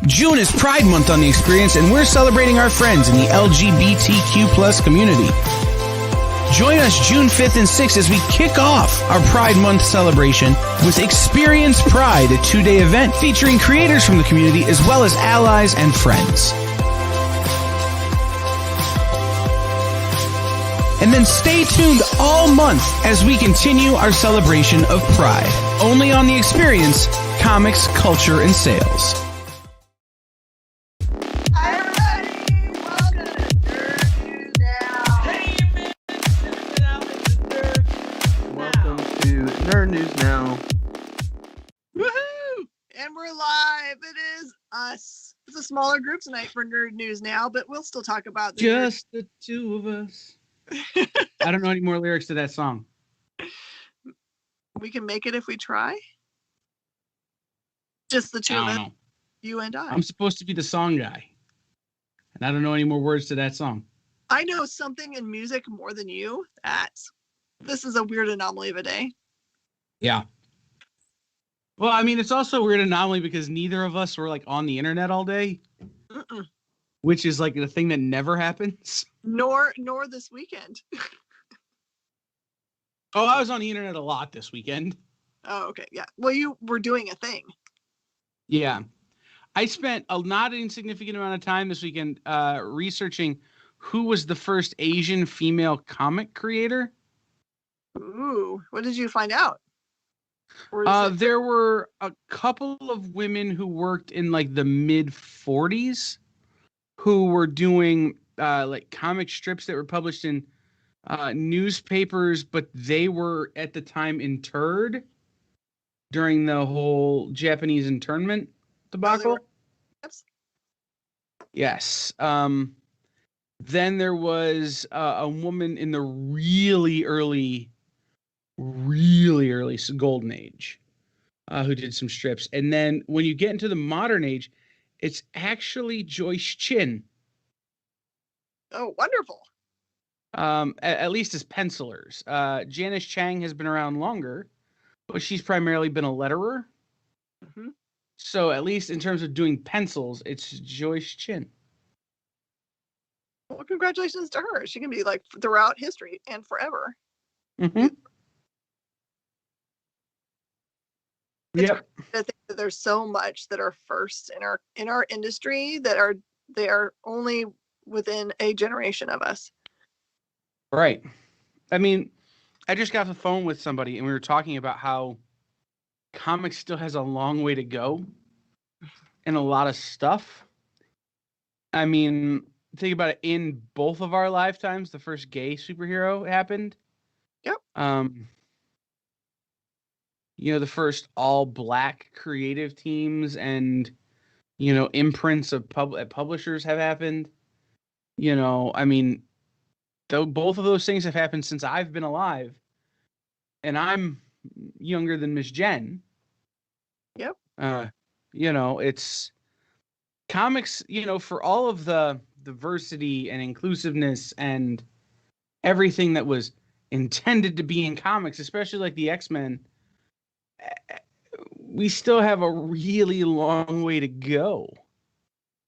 June is Pride Month on The Experience, and we're celebrating our friends in the LGBTQ plus community. Join us June 5th and 6th as we kick off our Pride Month celebration with Experience Pride, a 2-day event featuring creators from the community as well as allies and friends. And then stay tuned all month as we continue our celebration of Pride. Only on The Experience, comics, culture, and sales. Hi, everybody. Welcome to Nerd News Now. Welcome to Nerd News Now. Woohoo! And we're live. It is us. It's a smaller group tonight for Nerd News Now, but we'll still talk about the Just the two of us. I don't know any more lyrics to that song. We can make it if we try. Just the two I of don't us, know. you and I. I'm supposed to be the song guy. And I don't know any more words to that song. I know something in music more than you. This is a weird anomaly of a day. Yeah. Well, I mean, it's also a weird anomaly because neither of us were like on the internet all day, which is like the thing that never happens. Nor this weekend. Oh, I was on the internet a lot this weekend. Oh, okay. Yeah. Well, you were doing a thing. Yeah. I spent a not insignificant amount of time this weekend researching who was the first Asian female comic creator. Ooh, what did you find out? Or is it- There were a couple of women who worked in like the mid 40s who were doing like comic strips that were published in newspapers, but they were at the time interred during the whole Japanese internment debacle. Yes. Yes. Then there was a woman in the really early golden age who did some strips. And then when you get into the modern age, it's actually Joyce Chin. Oh, wonderful. At least as pencilers. Janice Chang has been around longer, but she's primarily been a letterer. Mm-hmm. So at least in terms of doing pencils, it's Joyce Chin. Well, congratulations to her. She can be like throughout history and forever. Mm-hmm. It's Yep. I think that there's so much that are first in our industry that they are only within a generation of us. Right. I mean, I just got off the phone with somebody and we were talking about how comics still has a long way to go and a lot of stuff. I mean, think about it, in both of our lifetimes, the first gay superhero happened. Yep. The first all black creative teams and, imprints of publishers have happened. I mean, though both of those things have happened since I've been alive, and I'm younger than Miss Jen. Yep. It's comics, for all of the diversity and inclusiveness and everything that was intended to be in comics, especially like the X-Men, we still have a really long way to go.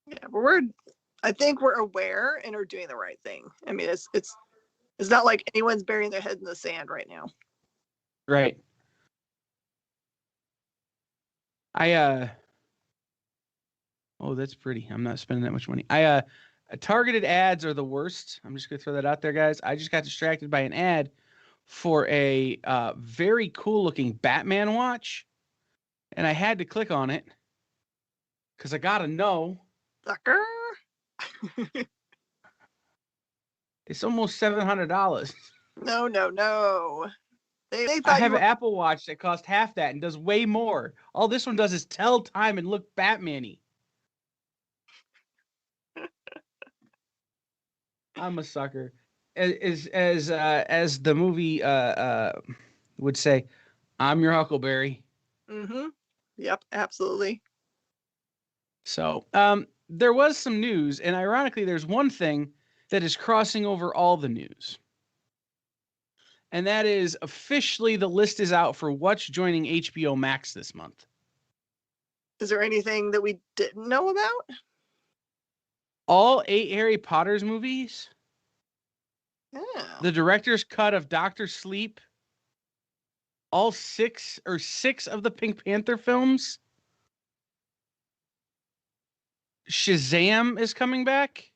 Yeah, but I think we're aware and are doing the right thing. I mean, it's not like anyone's burying their head in the sand right now. Right. Oh, that's pretty. I'm not spending that much money. Targeted ads are the worst. I'm just gonna throw that out there, guys. I just got distracted by an ad for a very cool looking Batman watch, and I had to click on it because I gotta know. Sucker. It's almost $700. No. They I thought have you an Apple Watch that costs half that and does way more. All this one does is tell time and look Batman-y. I'm a sucker. As the movie would say, I'm your Huckleberry. Mm-hmm. Yep, absolutely. So, there was some news, and ironically, there's one thing that is crossing over all the news. And that is officially the list is out for what's joining HBO Max this month. Is there anything that we didn't know about? All 8 Harry Potter's movies, Yeah. the director's cut of Doctor Sleep, all 6 of the Pink Panther films. Shazam is coming back.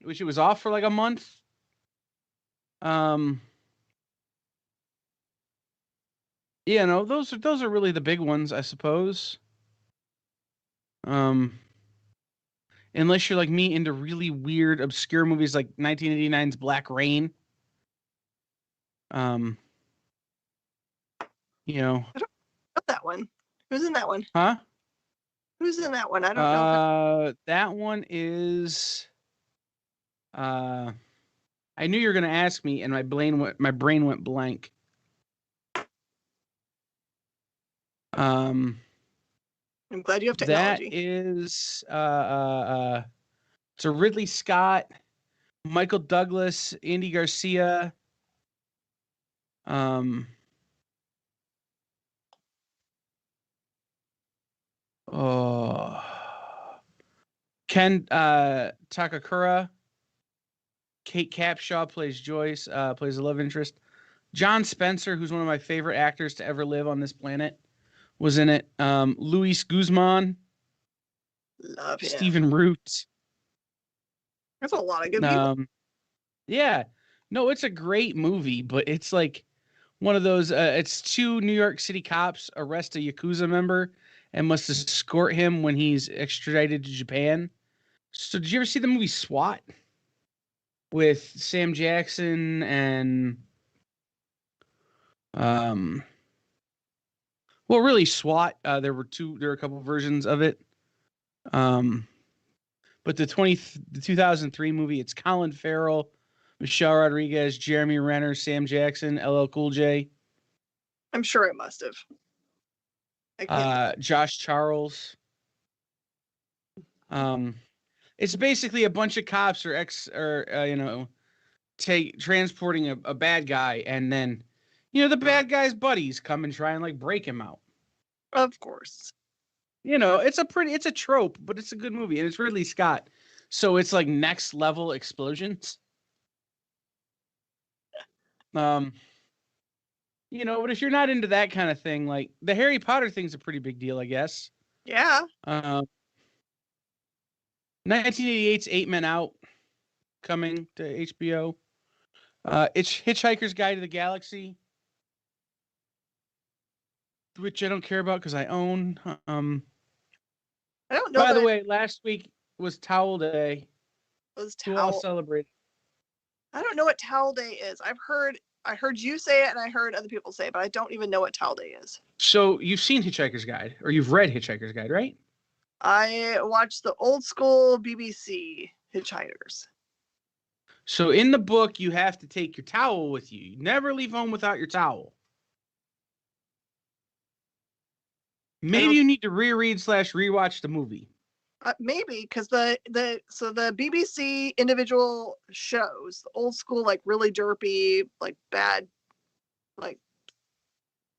Which it was off for like a month. Yeah, no, those are really the big ones, I suppose. Unless you're like me into really weird, obscure movies like 1989's Black Rain. You know, I don't know that one. Who's in that one? huh? Who's in that one? I don't know. That one is. I knew you were gonna ask me, and my brain went blank. I'm glad you have technology. That is it's a Ridley Scott, Michael Douglas, Andy Garcia. Ken Takakura. Kate Capshaw plays Joyce, plays the love interest. John Spencer, who's one of my favorite actors to ever live on this planet, was in it. Luis Guzman. Love him. Stephen Root. There's a lot of good people. Yeah. No, it's a great movie, but it's like one of those, it's 2 New York City cops arrest a Yakuza member and must escort him when he's extradited to Japan. So did you ever see the movie SWAT? With Sam Jackson and well, really SWAT. There were a couple versions of it. But the 2003 movie, it's Colin Farrell, Michelle Rodriguez, Jeremy Renner, Sam Jackson, LL Cool J. I'm sure it must have. Josh Charles. It's basically a bunch of cops transporting a bad guy, and then the bad guy's buddies come and try and like break him out. Of course. It's a trope, but it's a good movie, and it's Ridley Scott, so it's like next level explosions. But if you're not into that kind of thing, like the Harry Potter thing's a pretty big deal, I guess. Yeah. 1988's 8 Men Out coming to HBO. It's Hitchhiker's Guide to the Galaxy, which I don't care about because I own. I don't know. By the way, last week was Towel Day. Who all celebrated? I don't know what Towel Day is. I heard you say it, and I heard other people say it, but I don't even know what Towel Day is. So you've seen Hitchhiker's Guide, or you've read Hitchhiker's Guide, right? I watched the old school BBC Hitchhikers. So in the book, you have to take your towel with you. You never leave home without your towel. Maybe you need to reread/rewatch the movie. Maybe because the BBC individual shows, the old school, like really derpy, like bad, like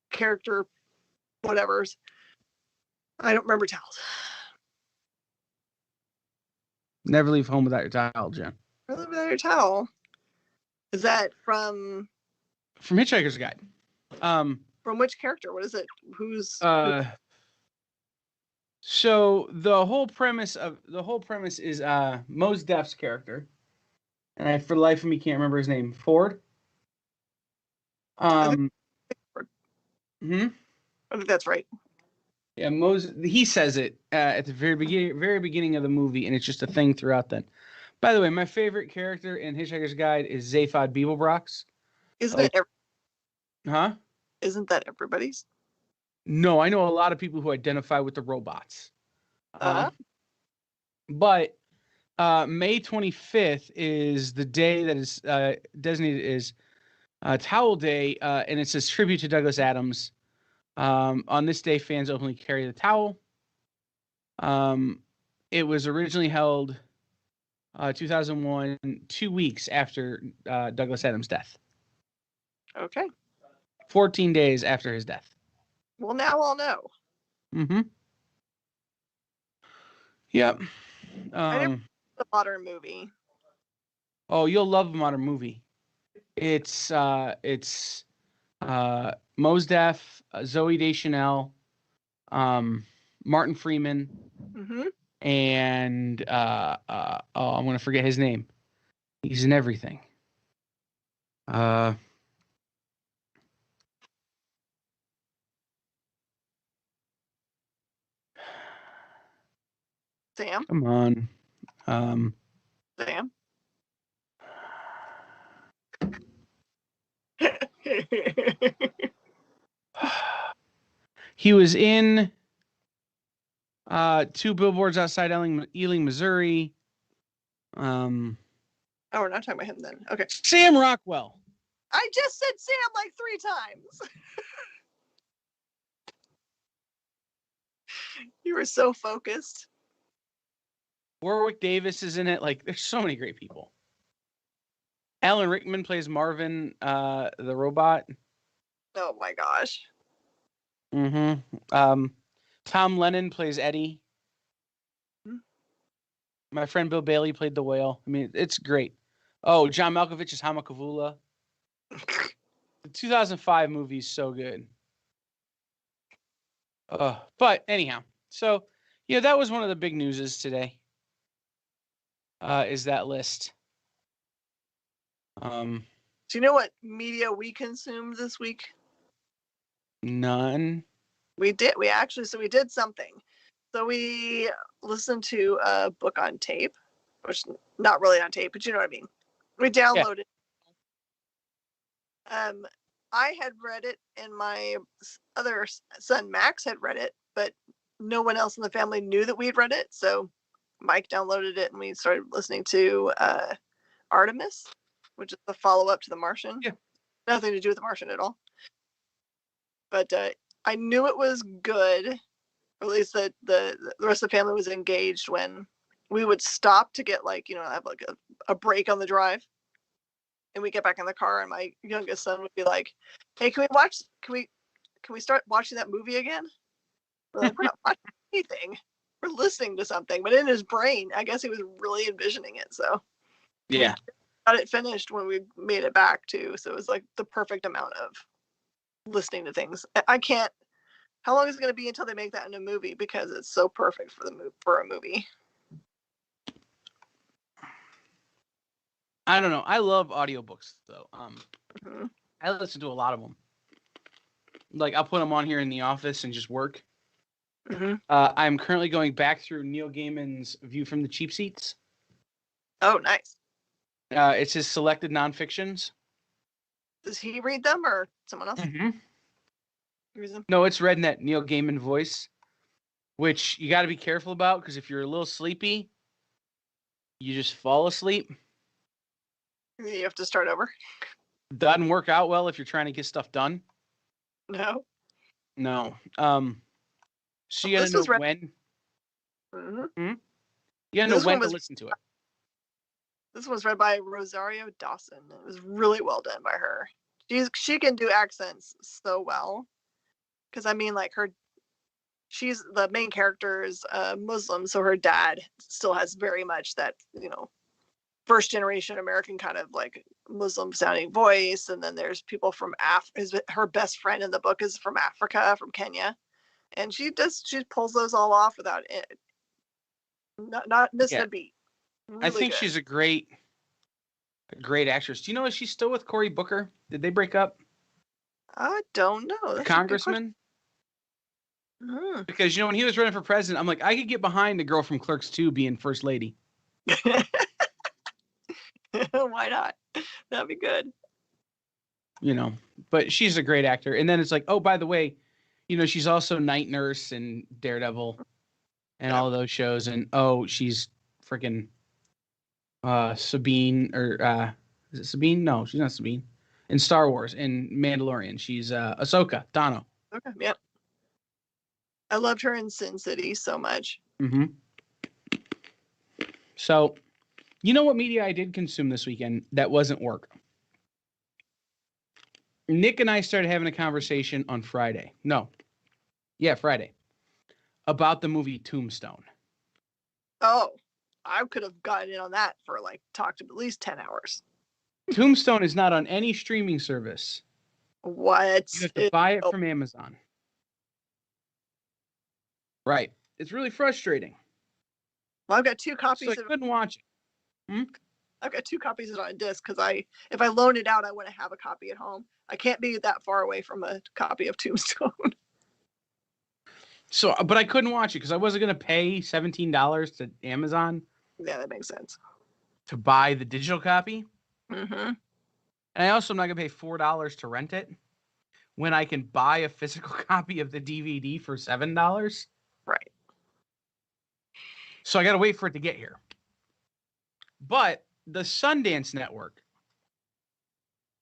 character, whatever's. I don't remember towels. Never leave home without your towel, Jen. Never leave without your towel. Is that from Hitchhiker's Guide? From which character? What is it? Who's? So the whole premise is Mos Def's character, and I for the life of me can't remember his name. Ford. I think that's right. Yeah, he says it at the very beginning of the movie, and it's just a thing throughout then. By the way, my favorite character in Hitchhiker's Guide is Zaphod Beeblebrox. Isn't that everybody's? No, I know a lot of people who identify with the robots. But May 25th is the day that is designated as Towel Day, and it says tribute to Douglas Adams. On this day, fans openly carry the towel. It was originally held 2001, 2 weeks after Douglas Adams' death. Okay. 14 days after his death. Well, now I'll know. Mm-hmm. Yep. I never the modern movie. Oh, you'll love a modern movie. It's Mos Def, Zoe Deschanel, Martin Freeman, Mm-hmm. and I'm gonna forget his name. He's in everything. Sam. Come on. Sam. He was in Two Billboards Outside Ealing, Missouri. Oh, we're not talking about him then. Okay. Sam Rockwell. I just said Sam like 3 times. You were so focused. Warwick Davis is in it. Like, there's so many great people. Alan Rickman plays Marvin, the robot. Oh my gosh. Mm-hmm. Tom Lennon plays Eddie. My friend Bill Bailey played the whale. I mean, it's great. Oh, John Malkovich is Hamakavula. The 2005 movie is so good. But anyhow, so yeah, that was one of the big newses today. Is that list? Do you know what media we consumed this week? None. We did. We did something. So we listened to a book on tape, which not really on tape, but you know what I mean. We downloaded. Yeah. I had read it, and my other son Max had read it, but no one else in the family knew that we had read it. So Mike downloaded it, and we started listening to Artemis, which is the follow-up to The Martian. Yeah. Nothing to do with The Martian at all. But I knew it was good, or at least that the rest of the family was engaged when we would stop to get like, have like a break on the drive. And we get back in the car, and my youngest son would be like, "Hey, can we start watching that movie again?" We're like, "We're not watching anything. We're listening to something." But in his brain, I guess he was really envisioning it. So yeah, we got it finished when we made it back too. So it was like the perfect amount of listening to things. I can't. How long is it going to be until they make that in a movie? Because it's so perfect for a movie. I don't know. I love audiobooks though. Mm-hmm. I listen to a lot of them. Like, I'll put them on here in the office and just work. Mm-hmm. I'm currently going back through Neil Gaiman's View from the Cheap Seats. Oh, nice. It's his selected nonfictions. Does he read them or someone else? Mm-hmm. Reads them? No, it's read in that Neil Gaiman voice, which you got to be careful about, because if you're a little sleepy, you just fall asleep. You have to start over. Doesn't work out well if you're trying to get stuff done. No. So you got to know when. Mm-hmm. You got to know when to listen to it. This one was read by Rosario Dawson. It was really well done by her. She can do accents so well. Because I mean, like she's the main character is Muslim, so her dad still has very much that first generation American kind of like Muslim sounding voice, and then there's people from her best friend in the book is from Africa, from Kenya, and she pulls those all off without it, not missing a beat. Really I think good. she's a great actress. Do you know if she's still with Cory Booker? Did they break up? I don't know. That's Congressman? Because when he was running for president, I'm like, I could get behind the girl from Clerks 2 being first lady. Why not? That'd be good. But she's a great actor. And then it's like, oh, by the way, she's also Night Nurse and Daredevil and all of those shows. And she's freaking Sabine, or is it Sabine? No, she's not Sabine. In Star Wars, in Mandalorian, she's Ahsoka Tano. Okay, yep. I loved her in Sin City so much. Mm-hmm. So, you know what media I did consume this weekend that wasn't work? Nick and I started having a conversation on Friday. No, Yeah, Friday. About the movie Tombstone. Oh, I could have gotten in on that for like talked at least 10 hours. Tombstone is not on any streaming service. What? You have to buy it from Amazon. Right. It's really frustrating. Well, I've got 2 copies So I of couldn't watch it. I've got 2 copies of it on disc because if I loan it out, I want to have a copy at home. I can't be that far away from a copy of Tombstone. So, but I couldn't watch it because I wasn't going to pay $17 to Amazon Yeah, that makes sense. to buy the digital copy. Mm-hmm. And I also am not going to pay $4 to rent it when I can buy a physical copy of the DVD for $7. Right. So I got to wait for it to get here. But the Sundance Network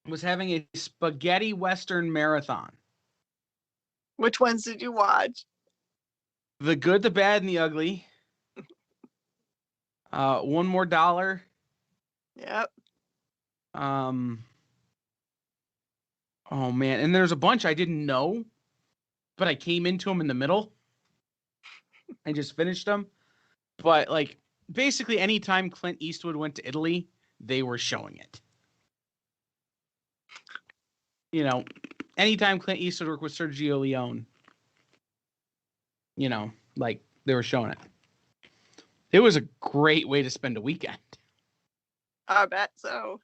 was having a spaghetti Western marathon. Which ones did you watch? The Good, the Bad, and the Ugly. One More Dollar. Yep. Oh man, and there's a bunch I didn't know, but I came into them in the middle. I just finished them. But like basically anytime Clint Eastwood went to Italy, they were showing it. You know, anytime Clint Eastwood worked with Sergio Leone, you know, like they were showing it. It was a great way to spend a weekend. I bet so.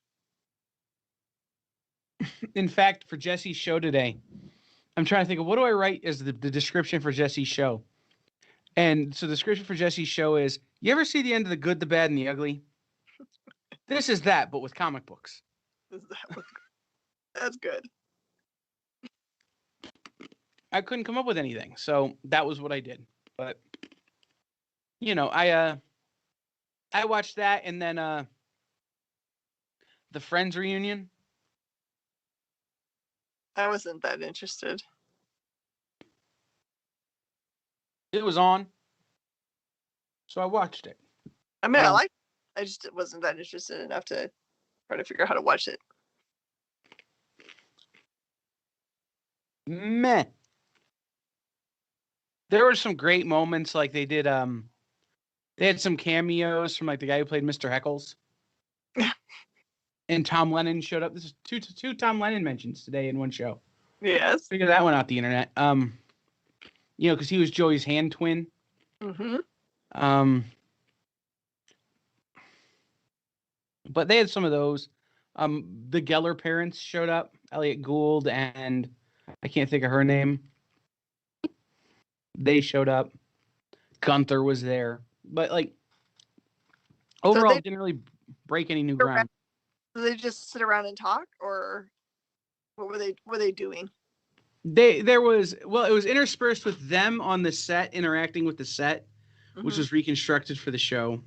In fact, for Jesse's show today, I'm trying to think of what do I write as the description for Jesse's show. And so the description for Jesse's show is, you ever see the end of The Good, the Bad, and the Ugly? This is that, but with comic books. That's good. I couldn't come up with anything, so that was what I did. But you know, I watched that, and then the Friends reunion. I wasn't that interested. It was on, so I watched it. I mean, I just wasn't that interested enough to try to figure out how to watch it. Meh. There were some great moments, like they did. They had some cameos from like the guy who played Mr. Heckles. And Tom Lennon showed up. This is two Tom Lennon mentions today in one show. Yes. Figure that one out the internet. You know, because he was Joey's hand twin. Mm-hmm. But they had some of those. The Geller parents showed up. Elliot Gould and I can't think of her name. They showed up. Gunther was there. But like overall, it didn't really break any new ground. Did they just sit around and talk, or what were they doing? It was interspersed with them on the set interacting with the set, which was reconstructed for the show.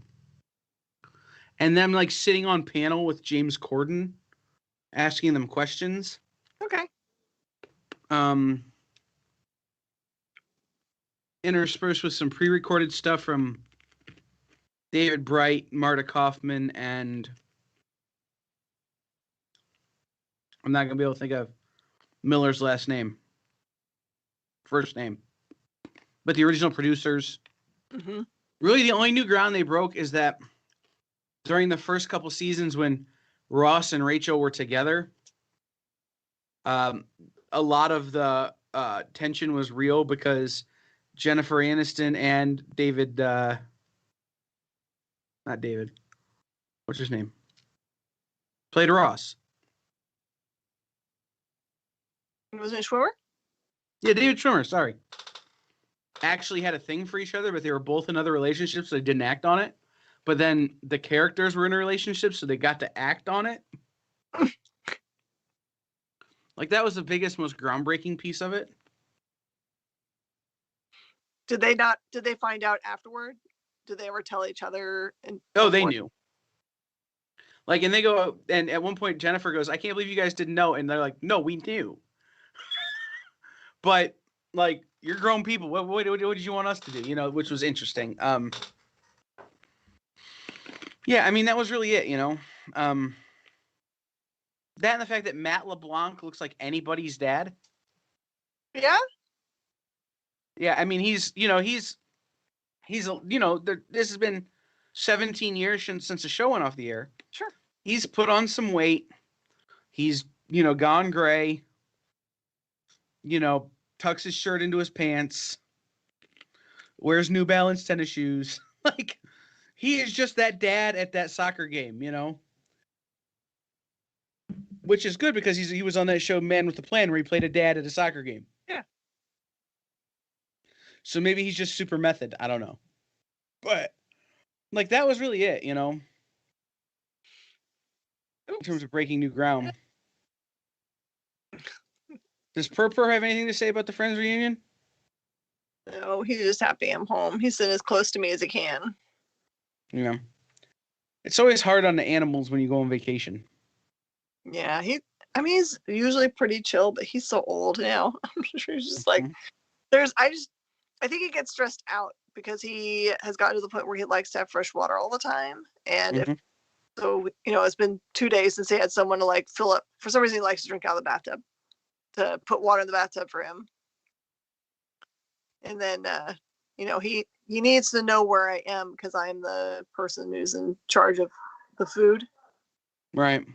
And them like sitting on panel with James Corden, asking them questions. Okay. Interspersed with some pre-recorded stuff from David Bright, Marta Kaufman, and I'm not gonna be able to think of Miller's first name, but the original producers. Mm-hmm. Really, the only new ground they broke is that during the first couple seasons when Ross and Rachel were together, a lot of the tension was real because Jennifer Aniston and David, not David, what's his name? Played Ross. Wasn't it Schwimmer? Yeah, David Schwimmer, sorry. Actually had a thing for each other, but they were both in other relationships, so they didn't act on it. But then the characters were in a relationship, so they got to act on it. Like, that was the biggest, most groundbreaking piece of it. Did they find out afterward? Did they ever tell each other? They knew. Like, and they go, and at one point Jennifer goes, I can't believe you guys didn't know. And they're like, no, we knew. But, like, you're grown people. What did you want us to do? You know, which was interesting. Yeah, I mean, that was really it, you know. That and the fact that Matt LeBlanc looks like anybody's dad. Yeah? Yeah, I mean, he's this has been 17 years since the show went off the air. Sure. He's put on some weight. He's, gone gray. Tucks his shirt into his pants. Wears New Balance tennis shoes. Like, he is just that dad at that soccer game, Which is good because he was on that show Man with a Plan where he played a dad at a soccer game. Yeah. So maybe he's just super method. I don't know. But, like, that was really it, in terms of breaking new ground. Does Purpur have anything to say about the Friends reunion? No, he's just happy I'm home. He's sitting as close to me as he can. It's always hard on the animals when you go on vacation. Yeah, he's usually pretty chill, but he's so old now. I'm sure he's just like, I think he gets stressed out because he has gotten to the point where he likes to have fresh water all the time. And it's been 2 days since he had someone to like fill up. For some reason, he likes to drink out of the bathtub, to put water in the bathtub for him. And then, he needs to know where I am because I'm the person who's in charge of the food. Right.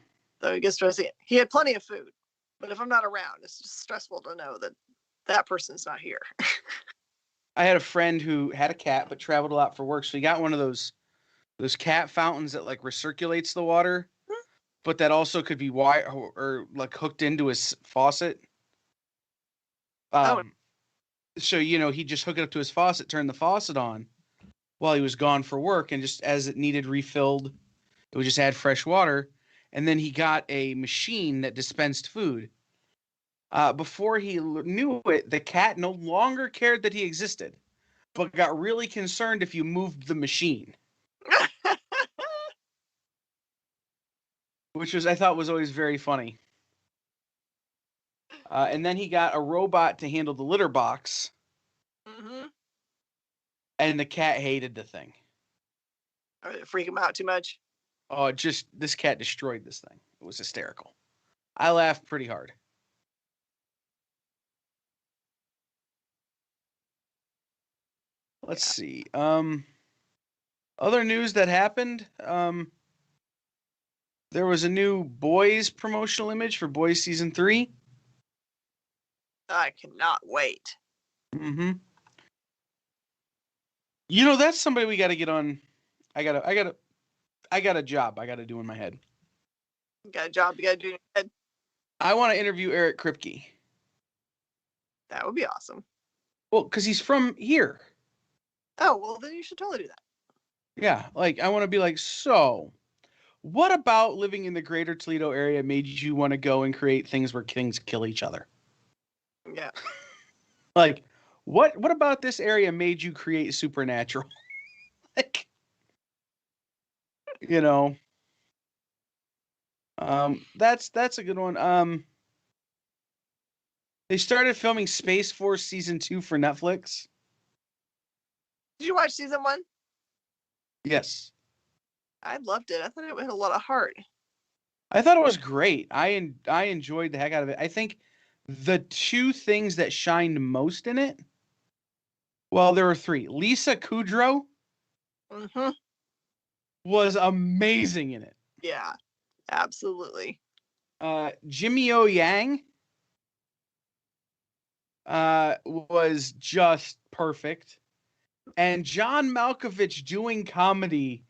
So he gets stressed. He had plenty of food, but if I'm not around, it's just stressful to know that person's not here. I had a friend who had a cat but traveled a lot for work, so he got one of those cat fountains that like recirculates the water, but that also could be wired or like hooked into his faucet. So he'd just hook it up to his faucet, turn the faucet on while he was gone for work, and just as it needed refilled, it would just add fresh water. And then he got a machine that dispensed food. Before he knew it, the cat no longer cared that he existed, but got really concerned if you moved the machine. Which I thought was always very funny. And then he got a robot to handle the litter box. Mm-hmm. And the cat hated the thing. Did it freak him out too much? Oh, this cat destroyed this thing. It was hysterical. I laughed pretty hard. Let's see. Other news that happened. There was a new Boys promotional image for Boys season 3. I cannot wait. Mm-hmm. That's somebody we got to get on. I got a job I got to do in my head. You got a job you got to do in your head. I want to interview Eric Kripke. That would be awesome. Well, because he's from here. Oh, well, then you should totally do that. Yeah, like I want to be like, so what about living in the greater Toledo area made you want to go and create things where things kill each other? Yeah. Like, what about this area made you create Supernatural? Like, that's a good one. They started filming Space Force season 2 for Netflix. Did you watch season 1? Yes. I loved it. I thought it had a lot of heart. I thought it was great. I enjoyed the heck out of it. I think the 2 things that shined most in it, well, there were 3. Lisa Kudrow was amazing in it. Yeah, absolutely. Jimmy O Yang was just perfect. And John Malkovich doing comedy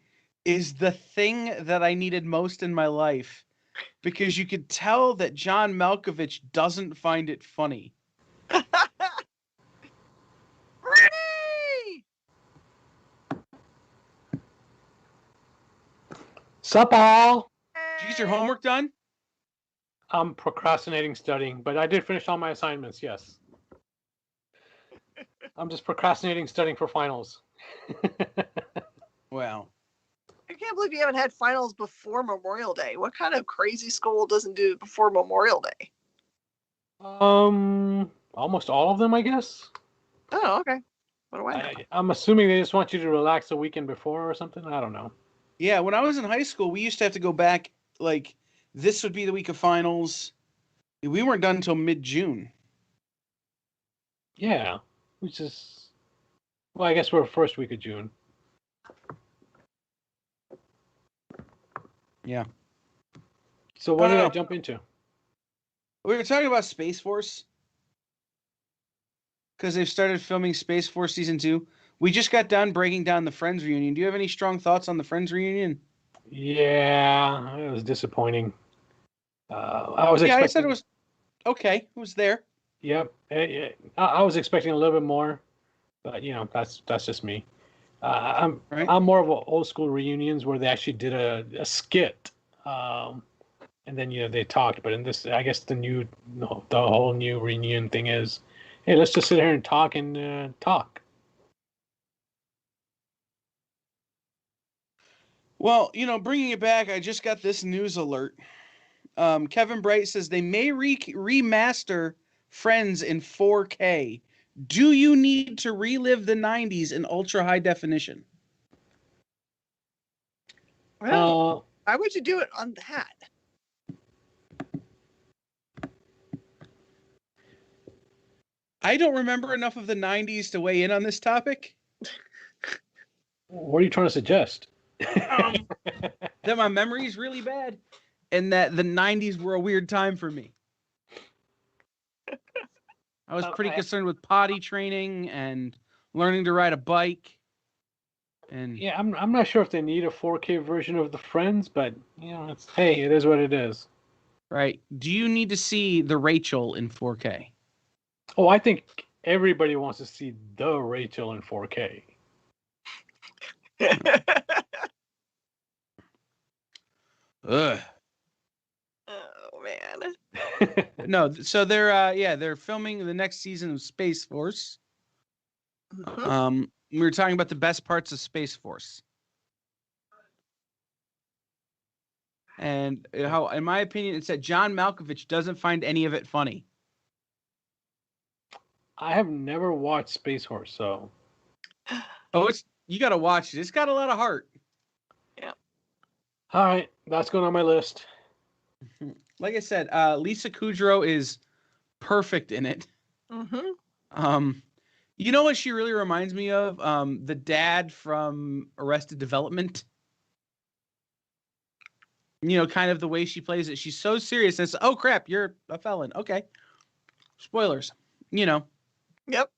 is the thing that I needed most in my life, because you could tell that John Malkovich doesn't find it funny. Sup all? Did you get your homework done? I'm procrastinating studying, but I did finish all my assignments, yes. I'm just procrastinating studying for finals. Wow. I can't believe you haven't had finals before Memorial Day. What kind of crazy school doesn't do it before Memorial Day? Almost all of them, I guess. Oh, okay. What do I know? I'm assuming they just want you to relax the weekend before or something. I don't know. Yeah, when I was in high school, we used to have to go back, like, this would be the week of finals. We weren't done until mid-June. Yeah. which is, well, I guess we're first week of June. Yeah. So what did I Oh. jump into? We were talking about Space Force because they've started filming Space Force season 2. We just got done breaking down the Friends reunion. Do you have any strong thoughts on the Friends reunion? Yeah, it was disappointing. I was Yeah, I expecting. said it was okay. It was there. Yep, I was expecting a little bit more, but that's just me. Right. I'm more of a old school reunions where they actually did a skit, and then they talked. But in this, I guess the whole new reunion thing is, hey, let's just sit here and talk and talk. Well, bringing it back, I just got this news alert. Kevin Bright says they may remaster Friends in 4K. Do you need to relive the 90s in ultra high definition? Well, why would you do it on that? I don't remember enough of the 90s to weigh in on this topic. What are you trying to suggest? That my memory is really bad and that the 90s were a weird time for me. I was pretty concerned with potty training and learning to ride a bike. And yeah, I'm not sure if they need a 4K version of the Friends, but it is what it is. Right. Do you need to see the Rachel in 4K? Oh, I think everybody wants to see the Rachel in 4K. Ugh. Oh man. No, so they're filming the next season of Space Force. Mhm. We were talking about the best parts of Space Force. And how, in my opinion, it's that John Malkovich doesn't find any of it funny. I have never watched Space Horse, so. Oh, you got to watch it. It's got a lot of heart. Yeah. All right, that's going on my list. Like I said, Lisa Kudrow is perfect in it. Mm-hmm. You know what she really reminds me of? The dad from Arrested Development. Kind of the way she plays it. She's so serious. It's, oh crap, you're a felon. Okay. Spoilers. Yep.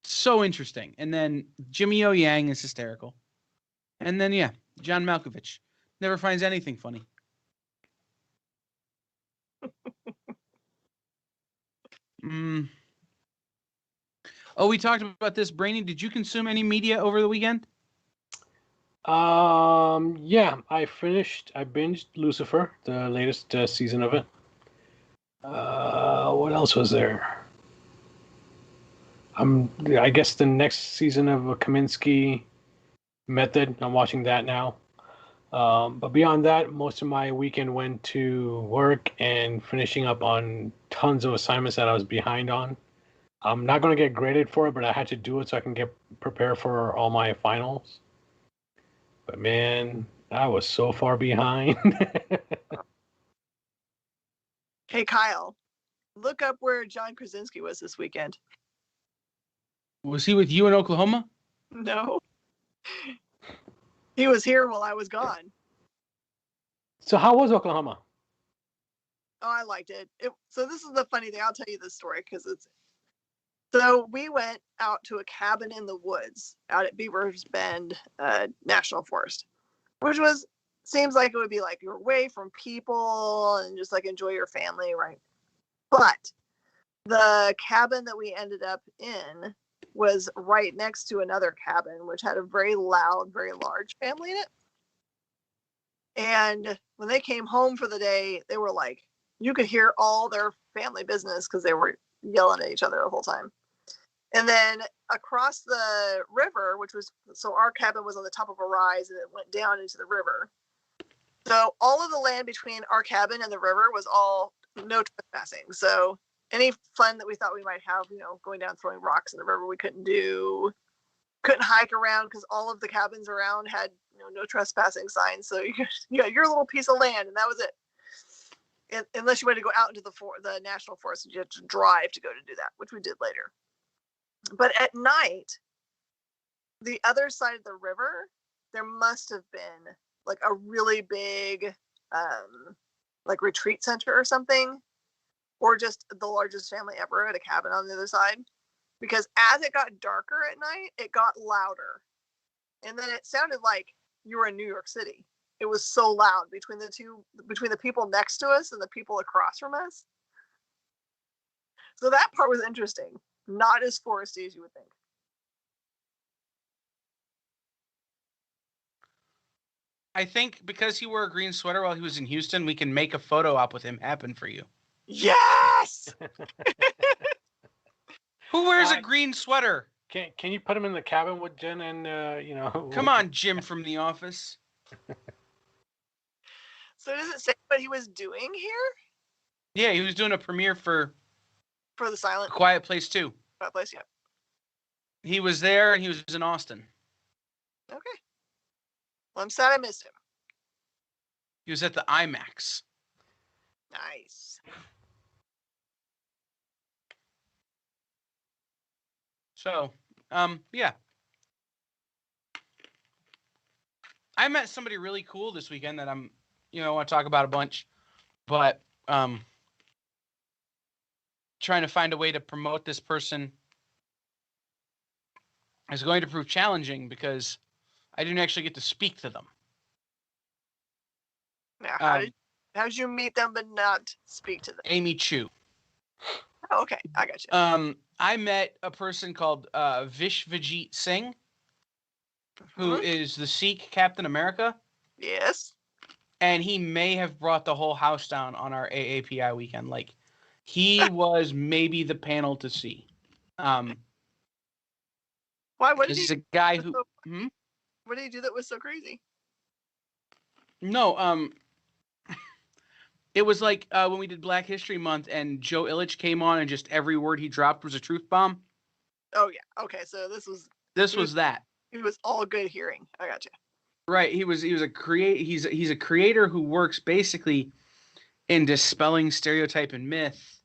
So interesting. And then Jimmy O Yang is hysterical. And then John Malkovich never finds anything funny. Oh, we talked about this. Brainy, did you consume any media over the weekend? Yeah, I binged Lucifer, the latest season of it. What else was there? I guess the next season of Kaminsky Method. I'm watching that now. But beyond that, most of my weekend went to work and finishing up on tons of assignments that I was behind on. I'm not going to get graded for it, but I had to do it so I can get prepared for all my finals. But man, I was so far behind. Hey Kyle, look up where John Krasinski was this weekend. Was he with you in Oklahoma? No. He was here while I was gone. So how was Oklahoma? Oh, I liked it. So this is the funny thing. I'll tell you this story because it's. So we went out to a cabin in the woods out at Beaver's Bend National Forest, which seems like it would be like you're away from people and just like enjoy your family, right? But the cabin that we ended up in was right next to another cabin, which had a very loud, very large family in it. And when they came home for the day, they were like, you could hear all their family business because they were yelling at each other the whole time. And then across the river, so our cabin was on the top of a rise and it went down into the river. So all of the land between our cabin and the river was all no trespassing. So any fun that we thought we might have, going down throwing rocks in the river, we couldn't do. Couldn't hike around because all of the cabins around had no trespassing signs. So you got your little piece of land, and that was it. Unless you wanted to go out into the national forest, you had to drive to go to do that, which we did later. But at night, the other side of the river, there must have been like a really big like retreat center or something, or just the largest family ever at a cabin on the other side. Because as it got darker at night, it got louder. And then it sounded like you were in New York City. It was so loud between the people next to us and the people across from us. So that part was interesting. Not as foresty as you would think. I think because he wore a green sweater while he was in Houston, we can make a photo op with him happen for you. Yes! Who wears a green sweater? Can you put him in the cabin with Jen and Come on, Jim from The Office. So does it say what he was doing here Yeah, he was doing a premiere for for the Silent Quiet Place 2. Place? Yeah. He was there and he was in Austin. Okay. Well, I'm sad I missed him. He was at the IMAX. Nice. So, yeah. I met somebody really cool this weekend that I'm, want to talk about a bunch, but trying to find a way to promote this person is going to prove challenging because I didn't actually get to speak to them. Now, how did you meet them but not speak to them? Amy Chu. Oh, okay, I got you. I met a person called Vishvajit Singh, who is the Sikh Captain America. Yes. And he may have brought the whole house down on our AAPI weekend. Like, he was maybe the panel to see. Why? What did he's he? A guy who. What did he do that was so crazy? No. It was like when we did Black History Month and Joe Illich came on and just every word he dropped was a truth bomb. Oh yeah. Okay. So this was that. He was all good hearing. I got you. Right. He was a he's a creator who works basically in dispelling stereotype and myth,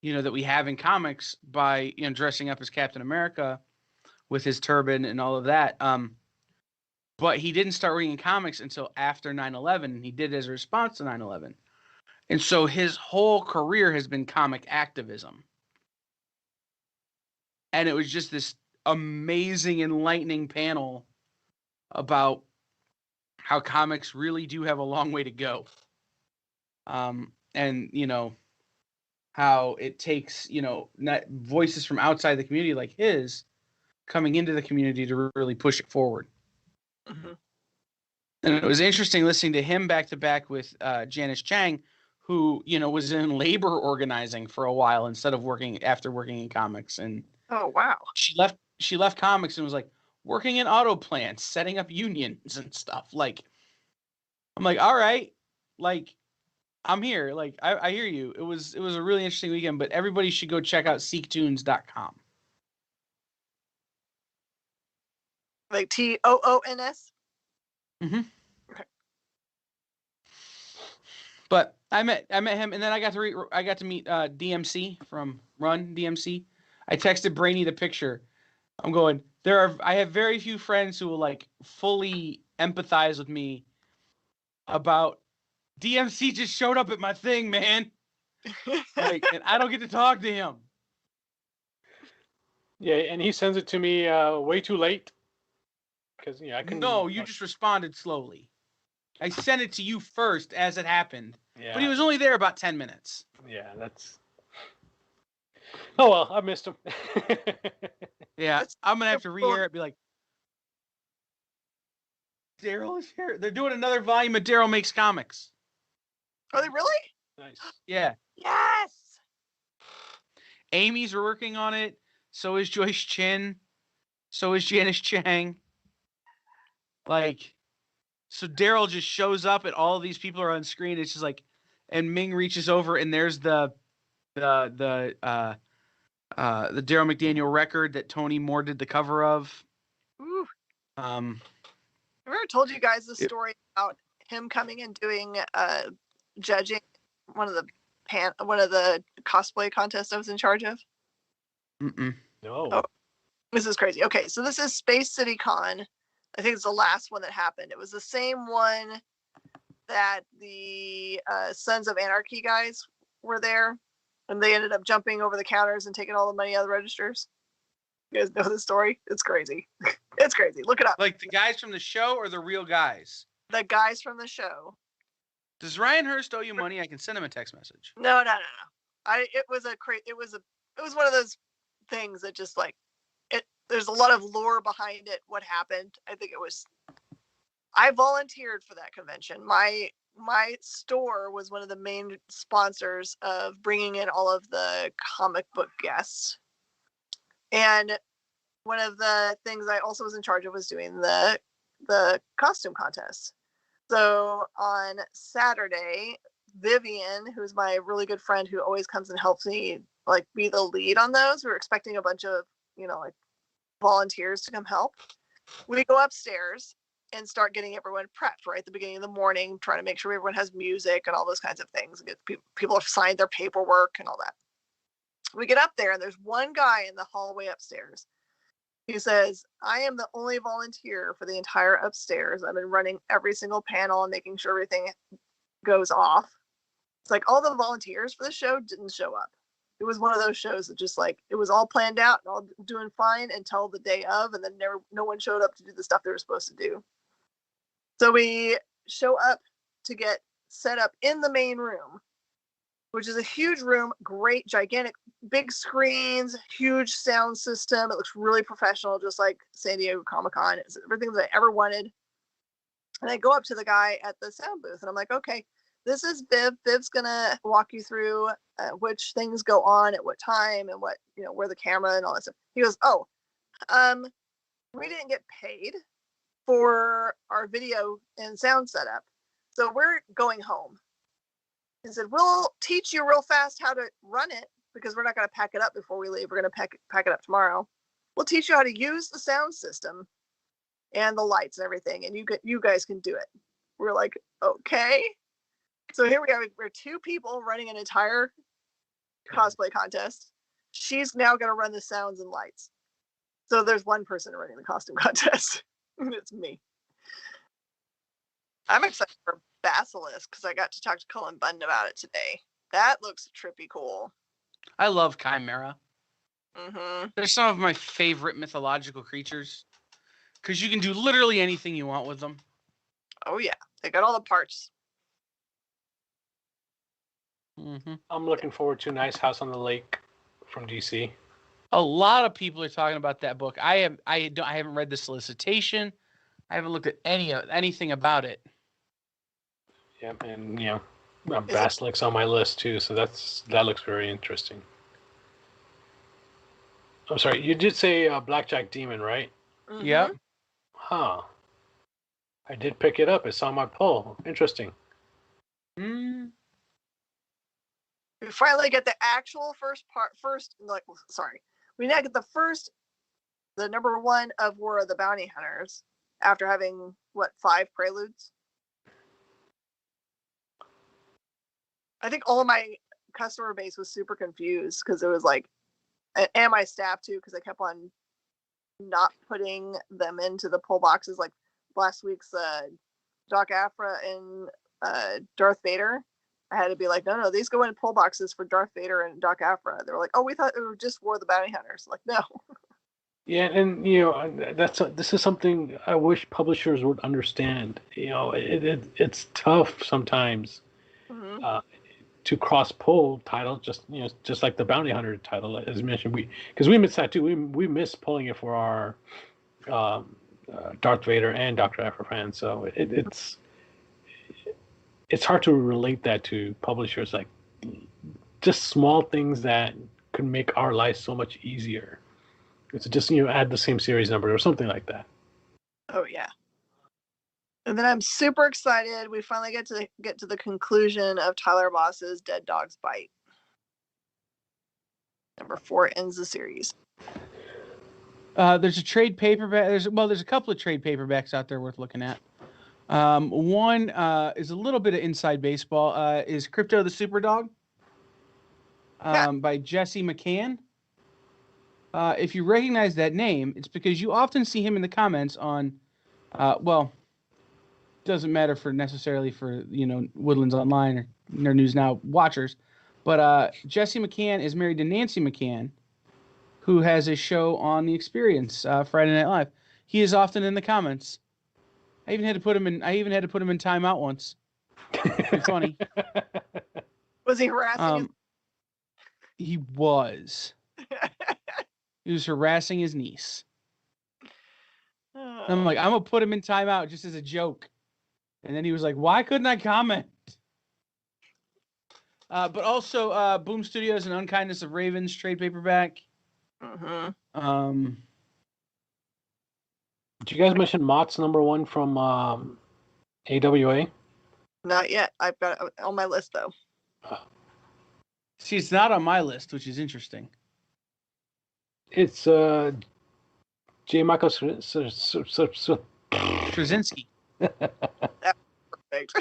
that we have in comics by dressing up as Captain America with his turban and all of that. But he didn't start reading comics until after 9/11. He did it as a response to 9/11. And so his whole career has been comic activism. And it was just this amazing, enlightening panel about how comics really do have a long way to go. And, how it takes, voices from outside the community like his coming into the community to really push it forward. Mm-hmm. And it was interesting listening to him back to back with Janice Chang, who, was in labor organizing for a while instead of working in comics. And oh, wow. She left comics and was like working in auto plants, setting up unions and stuff. Like, I'm like, all right, like, I'm here. Like, I hear you. It was a really interesting weekend, but everybody should go check out SeekTunes.com. Like TOONS? Mm-hmm. Okay. But I met him, and then I got to meet DMC from Run DMC. I texted Brainy the picture. I'm going, I have very few friends who will like fully empathize with me about DMC just showed up at my thing, man. Like, and I don't get to talk to him. Yeah, and he sends it to me way too late. Because I couldn't. No, you just responded slowly. I sent it to you first as it happened. Yeah. But he was only there about 10 minutes. Yeah, that's. Oh well, I missed him. Yeah, I'm gonna have to re-air it. Be like, Daryl is here. They're doing another volume of Daryl Makes Comics. Are they really? Nice. Yeah. Yes. Amy's working on it. So is Joyce Chin. So is Janice Chang. Like, so Daryl just shows up and all of these people are on screen. It's just like, and Ming reaches over and there's the Daryl McDaniel record that Tony Moore did the cover of. Ooh. I've ever told you guys the story about him coming and doing judging one of the cosplay contests I was in charge of? Mm-mm. No. Oh. This is crazy. Okay, so this is Space City Con. I think it's the last one that happened. It was the same one that the Sons of Anarchy guys were there, and they ended up jumping over the counters and taking all the money out of the registers. You guys know the story? It's crazy. It's crazy. Look it up. Like the guys from the show or the real guys? The guys from the show. Does Ryan Hurst owe you money? I can send him a text message. No. It was one of those things that just like it. There's a lot of lore behind it. What happened? I volunteered for that convention. My store was one of the main sponsors of bringing in all of the comic book guests. And one of the things I also was in charge of was doing the costume contest. So on Saturday, Vivian, who's my really good friend who always comes and helps me like be the lead on those, we were expecting a bunch of, like volunteers to come help. We go upstairs and start getting everyone prepped right at the beginning of the morning, trying to make sure everyone has music and all those kinds of things. Get people have signed their paperwork and all that. We get up there and there's one guy in the hallway upstairs. He says, I am the only volunteer for the entire upstairs. I've been running every single panel and making sure everything goes off. It's like all the volunteers for the show didn't show up. It was one of those shows that just like, it was all planned out and all doing fine until the day of, and then no one showed up to do the stuff they were supposed to do. So we show up to get set up in the main room, which is a huge room, great, gigantic, big screens, huge sound system. It looks really professional, just like San Diego Comic-Con. It's everything that I ever wanted. And I go up to the guy at the sound booth, and I'm like, okay, this is Viv. Viv's going to walk you through which things go on at what time and what, where the camera and all that stuff. He goes, we didn't get paid for our video and sound setup, so we're going home. He said, we'll teach you real fast how to run it because we're not going to pack it up before we leave. We're going to pack it up tomorrow. We'll teach you how to use the sound system and the lights and everything, and you guys can do it. We're like, okay. So here we are. We're two people running an entire cosplay contest. She's now going to run the sounds and lights. So there's one person running the costume contest. And it's me. I'm excited for Basilisk because I got to talk to Cullen Bunn about it today. That looks trippy cool. I love Chimera. Mm-hmm. They're some of my favorite mythological creatures because you can do literally anything you want with them. Oh yeah, they got all the parts. Mm-hmm. I'm looking forward to Nice House on the Lake from DC. A lot of people are talking about that book. I haven't read the solicitation. I haven't looked at anything about it. Yeah, and Basilisk's on my list too, so that looks very interesting. I'm sorry, you did say Blackjack Demon, right? Mm-hmm. Yep. Huh. I did pick it up. It's on my pull. Interesting. Mm. We finally get the actual we now get the number one of War of the Bounty Hunters after having 5 preludes. I think all of my customer base was super confused because it was like, and my staff too, because I kept on not putting them into the pull boxes. Like last week's Doc Aphra and Darth Vader, I had to be like, no, these go in pull boxes for Darth Vader and Doc Aphra. They were like, oh, we thought it was just War of the Bounty Hunters. Like, no. Yeah, and this is something I wish publishers would understand. It's tough sometimes. Mm-hmm. To cross pull titles, just like the Bounty Hunter title, as mentioned, because we miss that too. We miss pulling it for our Darth Vader and Dr. Aphra fans. So it's hard to relate that to publishers, like just small things that could make our lives so much easier. It's just add the same series number or something like that. Oh yeah. And then I'm super excited. We finally get to the conclusion of Tyler Moss's Dead Dogs Bite. Number 4 ends the series. There's a trade paperback. There's a couple of trade paperbacks out there worth looking at. One is a little bit of inside baseball. Is Crypto the Superdog by Jesse McCann. If you recognize that name, it's because you often see him in the comments on, doesn't matter for necessarily for Woodlands Online or Nerd News Now watchers, but Jesse McCann is married to Nancy McCann, who has a show on The Experience, Friday Night Live. He is often in the comments. I even had to put him in timeout once. Pretty funny. Was he harassing He was. He was harassing his niece. And I'm like, I'm gonna put him in timeout just as a joke. And then he was like, "Why couldn't I comment?" But also, Boom Studios and Unkindness of Ravens trade paperback. Mm-hmm. Did you guys mention Mott's #1 from AWA? Not yet. I've got it on my list though. See, it's not on my list, which is interesting. It's J. Michael Straczynski. Perfect.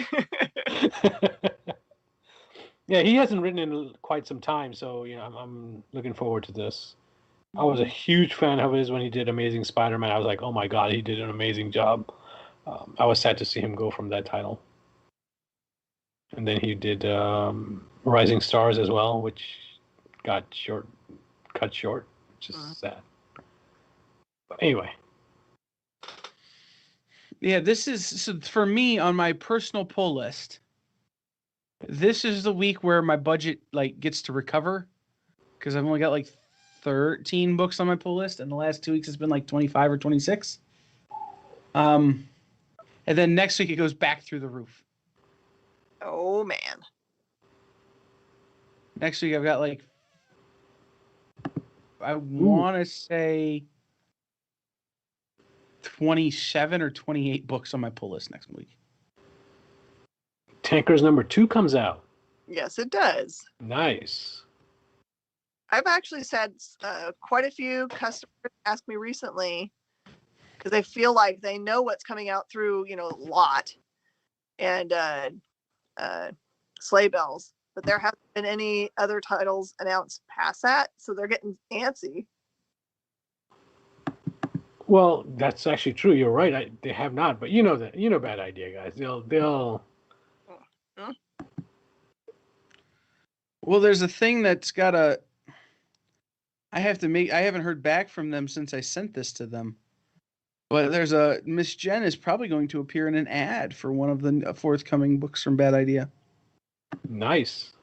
Yeah, he hasn't written in quite some time, so I'm looking forward to this. I was a huge fan of his when he did Amazing Spider-Man. I was like, oh my god, he did an amazing job. I was sad to see him go from that title. And then he did Rising Stars as well, which got cut short, which is sad. But anyway. Yeah, this is so for me on my personal pull list. This is the week where my budget gets to recover because I've only got 13 books on my pull list, and the last 2 weeks it's been 25 or 26. And then next week it goes back through the roof. Oh man. Next week I've got I want to say 27 or 28 books on my pull list next week. Tankers #2 comes out. Yes, it does. Nice. I've actually had quite a few customers ask me recently because they feel like they know what's coming out through, Lot and Sleigh Bells, but there haven't been any other titles announced past that, so they're getting antsy. Well, that's actually true. You're right. They have not, but bad idea, guys. They'll. Well, there's a thing that's got a. I haven't heard back from them since I sent this to them. But there's Miss Jen is probably going to appear in an ad for one of the forthcoming books from Bad Idea. Nice.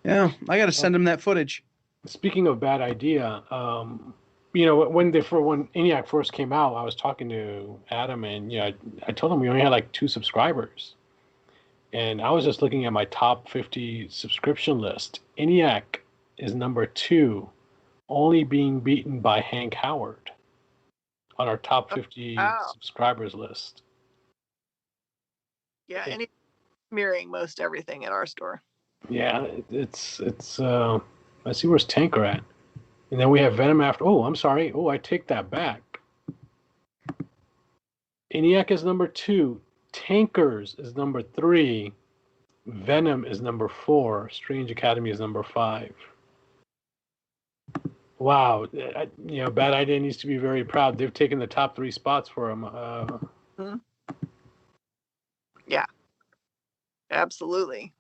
Yeah, I got to send him that footage. Speaking of Bad Idea, when ENIAC first came out, I was talking to Adam, and I told him we only had 2 subscribers, and I was just looking at my top 50 subscription list. ENIAC is #2, only being beaten by Hank Howard on our top 50 subscribers list. Yeah, and he's mirroring most everything at our store. Yeah, it's let's see, where's Tanker at? And then we have Venom after. Oh, I'm sorry. Oh, I take that back. ENIAC is #2. Tankers is #3. Venom is #4. Strange Academy is #5. Wow, Bad Idea needs to be very proud. They've taken the top 3 spots for him. Yeah, absolutely.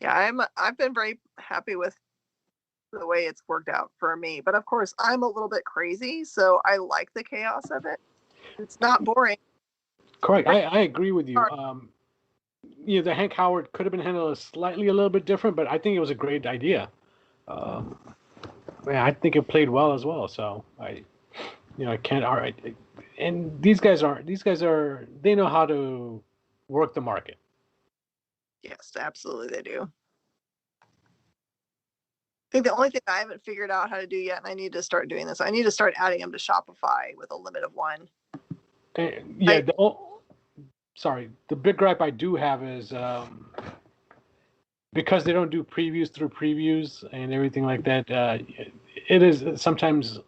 Yeah, I've been very happy with the way it's worked out for me. But of course, I'm a little bit crazy, so I like the chaos of it. It's not boring. Correct. I agree with you. The Hank Howard could have been handled a little bit different, but I think it was a great idea. I think it played well as well. So I can't. All right, and these guys are. They know how to work the market. Yes, absolutely, they do. I think the only thing I haven't figured out how to do yet, and I need to start doing this, I need to start adding them to Shopify with a limit of 1. The big gripe I do have is because they don't do previews through previews and everything like that, it is sometimes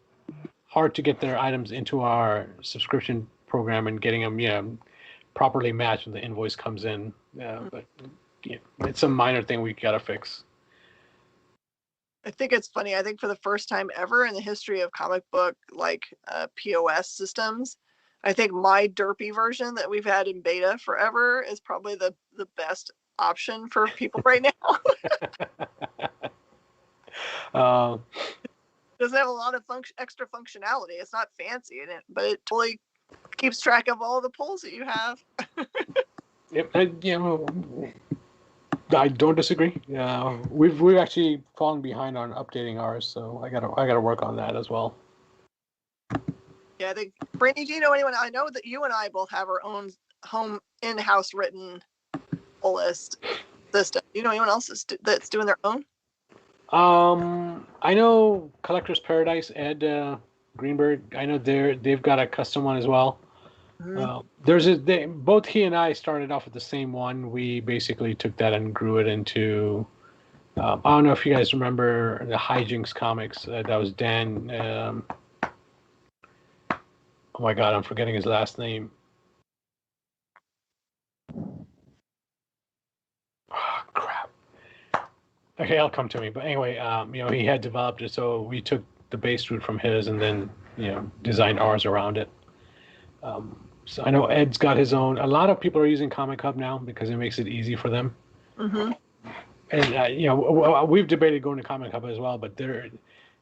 hard to get their items into our subscription program and getting them properly matched when the invoice comes in. But it's a minor thing we gotta fix. I think it's funny. I think for the first time ever in the history of comic book POS systems, I think my derpy version that we've had in beta forever is probably the best option for people right now. It doesn't have a lot of extra functionality. It's not fancy in it, but it totally keeps track of all the polls that you have. Yep, I don't disagree. We've actually fallen behind on updating ours, so I gotta work on that as well. Yeah, I think Brittany, do you know anyone? I know that you and I both have our own home in-house written poll list system. Do you know anyone else that's doing their own? I know Collector's Paradise, Ed Greenberg. I know they've got a custom one as well. Both he and I started off with the same one. We basically took that and grew it into. I don't know if you guys remember the Hijinks comics. That was Dan. Oh my God, I'm forgetting his last name. Oh, crap. Okay, it'll come to me. But anyway, he had developed it, so we took the base route from his and then, designed ours around it. So I know Ed's got his own. A lot of people are using Comic Hub now because it makes it easy for them. Mm-hmm. And we've debated going to Comic Hub as well, but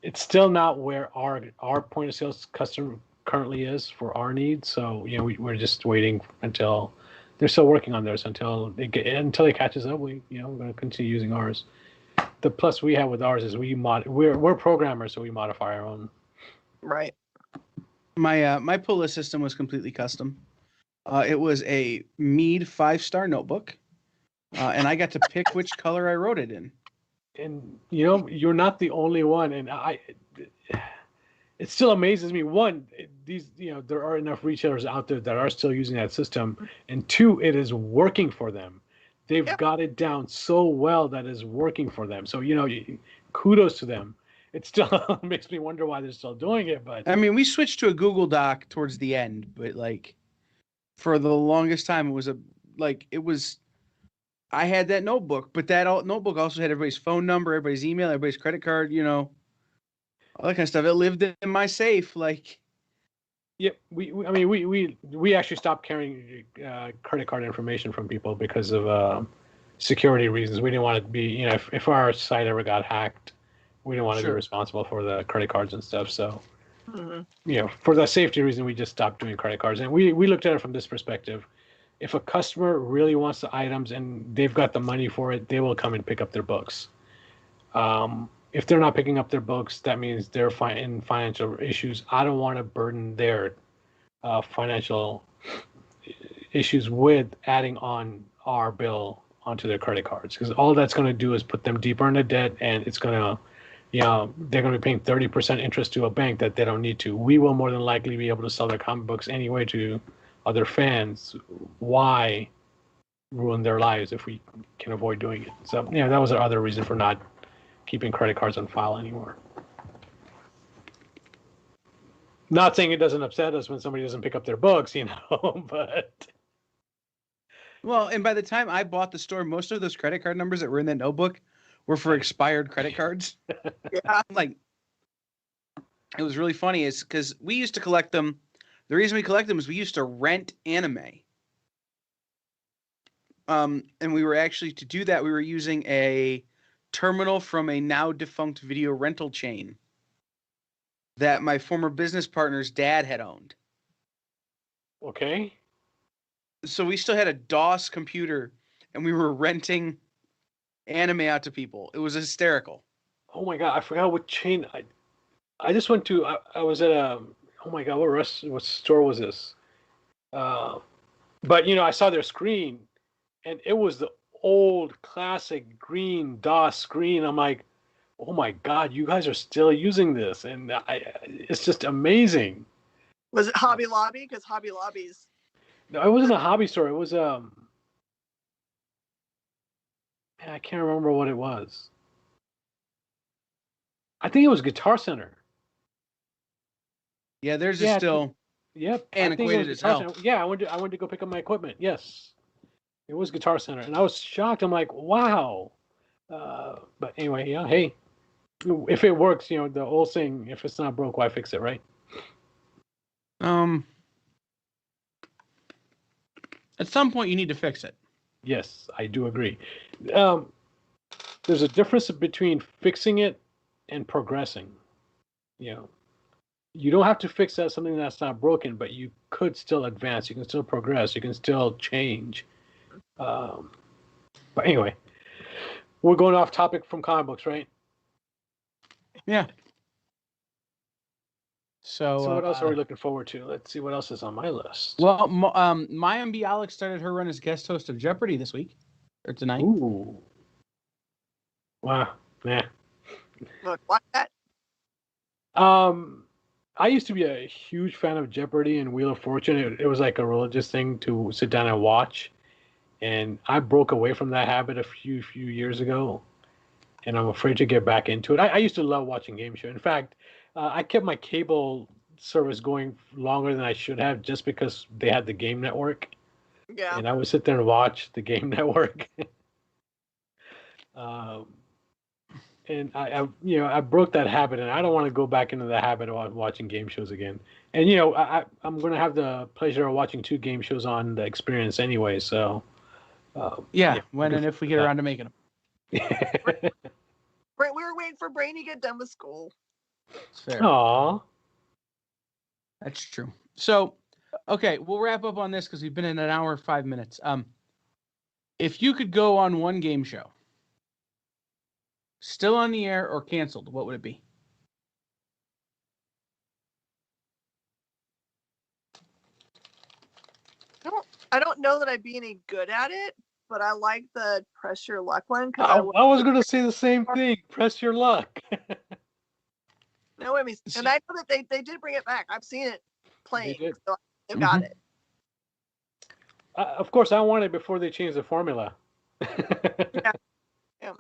it's still not where our point of sales custom currently is for our needs. So we're just waiting until they're still working on theirs until it catches up. We're going to continue using ours. The plus we have with ours is we're programmers, so we modify our own. Right. My pull list system was completely custom. It was a Mead 5-star notebook, and I got to pick which color I wrote it in. And you're not the only one, and it still amazes me. One, there are enough retailers out there that are still using that system, and two, it is working for them. They've got it down so well that it's working for them. So kudos to them. It still makes me wonder why they're still doing it. But I mean, we switched to a Google Doc towards the end, but for the longest time, it was. I had that notebook, but that notebook also had everybody's phone number, everybody's email, everybody's credit card, all that kind of stuff. It lived in my safe, Yeah, we actually stopped carrying credit card information from people because of security reasons. We didn't want to be, if our site ever got hacked, we didn't want to be responsible for the credit cards and stuff. So, for that safety reason, we just stopped doing credit cards. And we looked at it from this perspective. If a customer really wants the items and they've got the money for it, they will come and pick up their books. If they're not picking up their books, that means they're in financial issues. I don't want to burden their financial issues with adding on our bill onto their credit cards, because all that's going to do is put them deeper into debt, and it's going to, they're going to be paying 30% interest to a bank that they don't need to. We will more than likely be able to sell their comic books anyway to other fans. Why ruin their lives if we can avoid doing it? So, that was our other reason for not keeping credit cards on file anymore. Not saying it doesn't upset us when somebody doesn't pick up their books, but. Well, and by the time I bought the store, most of those credit card numbers that were in that notebook were for expired credit cards. Yeah. It was really funny is because we used to collect them. The reason we collect them is we used to rent anime. And we were actually, to do that, we were using a terminal from a now defunct video rental chain that my former business partner's dad had owned. Okay. So we still had a DOS computer, and we were renting anime out to people. It was hysterical. Oh my God, I forgot what chain. I just went to. I was at a. Oh my God, what store was this? But I saw their screen, and it was the old classic green DOS screen. I'm like, oh my God, you guys are still using this, and it's just amazing. Was it Hobby Lobby? Because Hobby Lobby's. No, it wasn't a hobby store. It was I can't remember what it was. I think it was Guitar Center. Yeah, theirs is still yep, antiquated as hell. Yeah, I went to go pick up my equipment. Yes. It was Guitar Center, and I was shocked. I'm like, wow. But anyway, yeah. Hey, if it works, the old saying, if it's not broke, why fix it, right? At some point, you need to fix it. Yes, I do agree. There's a difference between fixing it and progressing. You don't have to fix that something that's not broken, but you could still advance. You can still progress. You can still change. But anyway, we're going off topic from comic books, right? Yeah. So what else are we looking forward to? Let's see what else is on my list. Well, Mayim Bialik started her run as guest host of Jeopardy this week or tonight. Ooh. Wow. Yeah. Look, watch that. I used to be a huge fan of Jeopardy and Wheel of Fortune. It was like a religious thing to sit down and watch, and I broke away from that habit a few years ago, and I'm afraid to get back into it. I used to love watching game show. In fact, I kept my cable service going longer than I should have just because they had the Game Network. Yeah. And I would sit there and watch the Game Network. And I broke that habit, and I don't want to go back into the habit of watching game shows again. And I'm going to have the pleasure of watching 2 game shows on the Experience anyway. So when and if we get around to making them. Right, we were waiting for Brainy to get done with school. Fair. Aww. That's true. So, okay, we'll wrap up on this because we've been in an hour 5 minutes. If you could go on one game show, still on the air or canceled, what would it be? I don't know that I'd be any good at it, but I like the Press Your Luck one. I was going to say the same thing. Press your luck. No, I mean, and I know that they did bring it back. I've seen it playing, so they've got it. Of course, I want it before they change the formula. Yeah.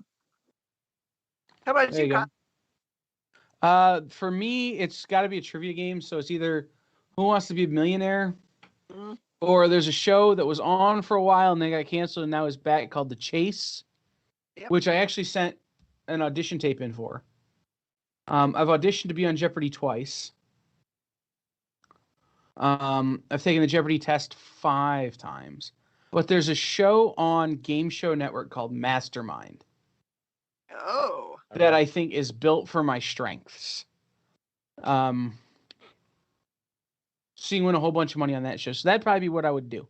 How about you, Kyle? For me, it's got to be a trivia game. So it's either Who Wants to Be a Millionaire, or there's a show that was on for a while and then got canceled and now is back called The Chase, which I actually sent an audition tape in for. I've auditioned to be on Jeopardy twice. I've taken the Jeopardy test 5 times. But there's a show on Game Show Network called Mastermind. Oh. That I think is built for my strengths. So you can win a whole bunch of money on that show. So that'd probably be what I would do.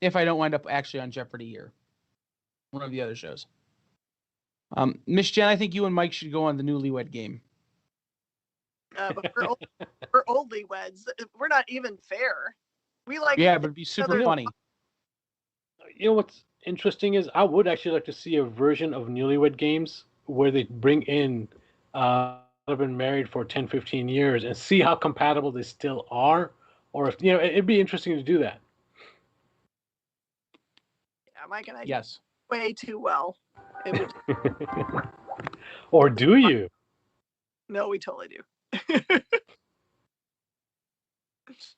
If I don't wind up actually on Jeopardy or one of the other shows. Miss Jen, I think you and Mike should go on the Newlywed Game. But we're oldly weds. We're not even fair. We like. Yeah, but it'd be super funny. You know what's interesting is I would actually like to see a version of Newlywed Games where they bring in have been married for 10, 15 years and see how compatible they still are, or if it'd be interesting to do that. Yeah, Mike and I. Yes. Way too well. It would... Or do you? No, we totally do.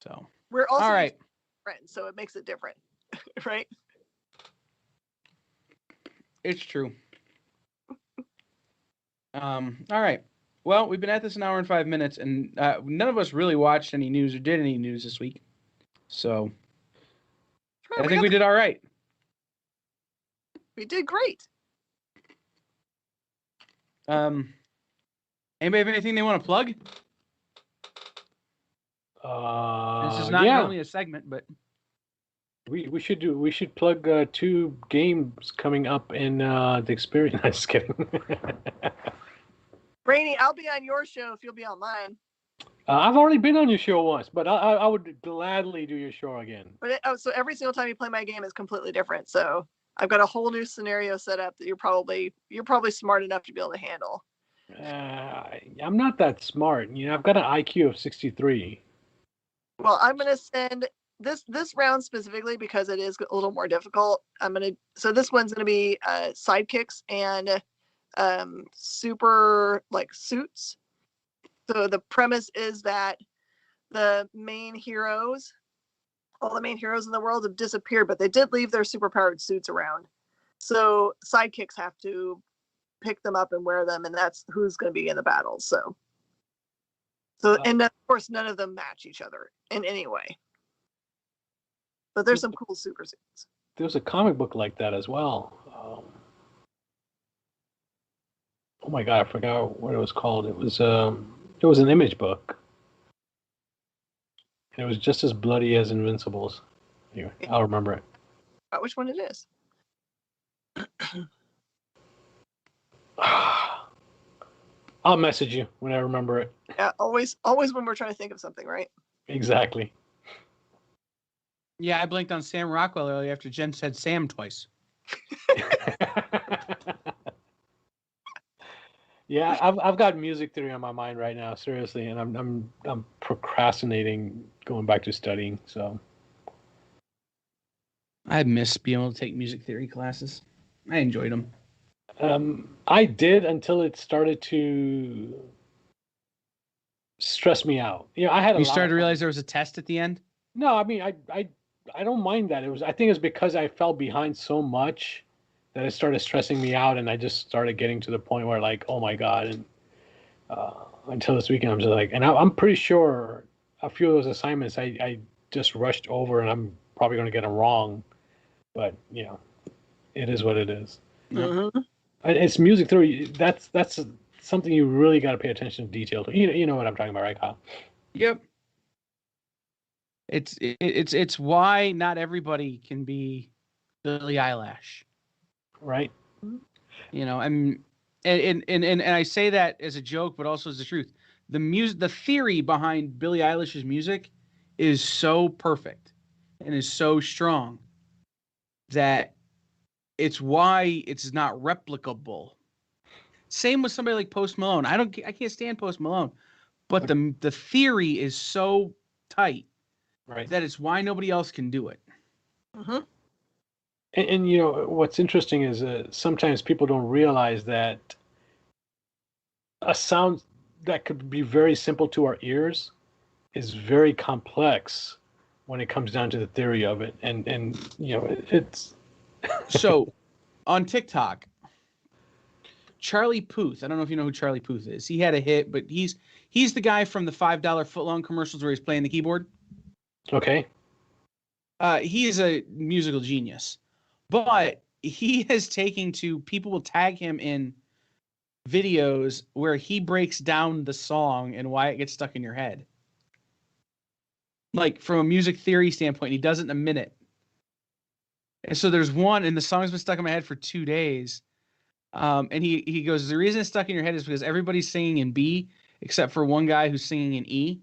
So we're also all right. friends, so it makes it different, right? It's true. All right. Well, we've been at this an hour and 5 minutes, and none of us really watched any news or did any news this week. So I think we did all right. We did great. Anybody have anything they want to plug? This is not normally a segment, but we should plug 2 games coming up in the Experience. I'm just kidding. Brainy, I'll be on your show if you'll be on mine. I've already been on your show once, but I would gladly do your show again. But so every single time you play my game is completely different. So I've got a whole new scenario set up that you're probably smart enough to be able to handle. I'm not that smart. I've got an IQ of 63. Well, I'm gonna send this round specifically because it is a little more difficult. So this one's gonna be sidekicks and super like suits. So the premise is that the main heroes all the main heroes in the world have disappeared, but they did leave their superpowered suits around. So sidekicks have to pick them up and wear them, and that's who's going to be in the battles. And of course, none of them match each other in any way. But there's some cool super suits. There was a comic book like that as well. Oh my god, I forgot what it was called. It was an Image book. And it was just as bloody as Invincible's. Anyway, I'll remember it. Which one it is? I'll message you when I remember it. Yeah, always when we're trying to think of something, right? Exactly. Yeah, I blinked on Sam Rockwell earlier after Jen said Sam twice. Yeah, I've got music theory on my mind right now, seriously, and I'm procrastinating going back to studying. So I miss being able to take music theory classes. I enjoyed them. I did until it started to stress me out. You know, I had. You started to realize there was a test at the end? No, I mean, I don't mind that. I think it's because I fell behind so much that it started stressing me out, and I just started getting to the point where, like, oh my god! And until this weekend, I'm just like, and I'm pretty sure a few of those assignments I just rushed over, and I'm probably going to get them wrong. But you know, it is what it is. Mm-hmm. It's music theory. That's something you really got to pay attention to detail to. You know what I'm talking about, right, Kyle? Yep. It's why not everybody can be Billie Eilish, right? You know, and I say that as a joke, but also as the truth. The theory behind Billie Eilish's music is so perfect and is so strong that it's why it's not replicable. Same with somebody like Post Malone. I can't stand Post Malone, but the theory is so tight. Right. That is why nobody else can do it. Mm-hmm. And you know what's interesting is sometimes people don't realize that a sound that could be very simple to our ears is very complex when it comes down to the theory of it. And you know it's so on TikTok, Charlie Puth. I don't know if you know who Charlie Puth is. He had a hit, but he's the guy from the $5 footlong commercials where he's playing the keyboard. Okay. He is a musical genius, but he has taken to people will tag him in videos where he breaks down the song and why it gets stuck in your head. Like from a music theory standpoint, he does it in a minute. And so there's one, and the song's been stuck in my head for 2 days. And he goes, the reason it's stuck in your head is because everybody's singing in B except for one guy who's singing in E.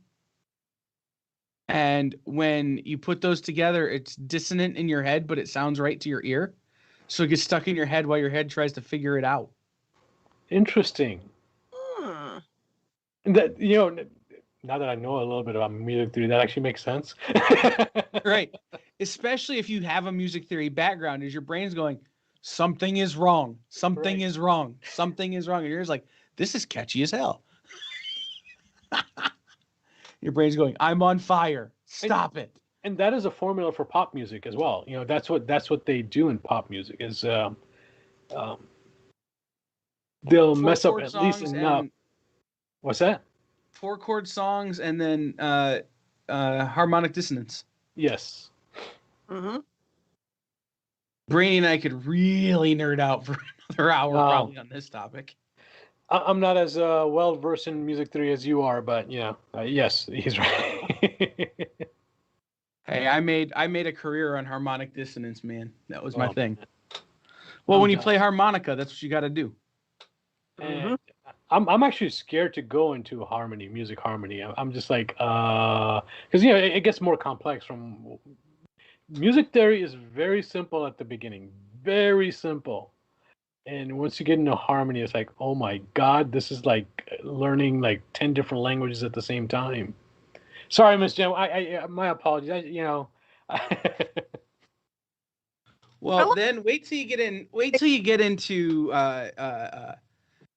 And when you put those together, it's dissonant in your head, but it sounds right to your ear. So it gets stuck in your head while your head tries to figure it out. Interesting. Hmm. That, you know, now that I know a little bit about music theory, that actually makes sense. Right. Especially if you have a music theory background, is your brain's going, something is wrong. Something Right. is wrong. Something is wrong. And you're just like, this is catchy as hell. Your brain's going, I'm on fire. Stop it. And that is a formula for pop music as well. You know, that's what they do in pop music is they'll mess up at least enough. What's that? 4-chord songs and then harmonic dissonance. Yes. Mm-hmm. Brainy and I could really nerd out for another hour probably on this topic. I'm not as well versed in music theory as you are, but yeah, yes, he's right. Hey, I made a career on harmonic dissonance, man. That was my thing. Man. Well, when you play harmonica, that's what you got to do. And I'm actually scared to go into music harmony. I'm just like, because you know it gets more complex. From music theory is very simple at the beginning, very simple. And once you get into harmony, it's like, oh my God, this is like learning like 10 different languages at the same time. Sorry, Miss Jen. I my apologies. Well, then wait till you get into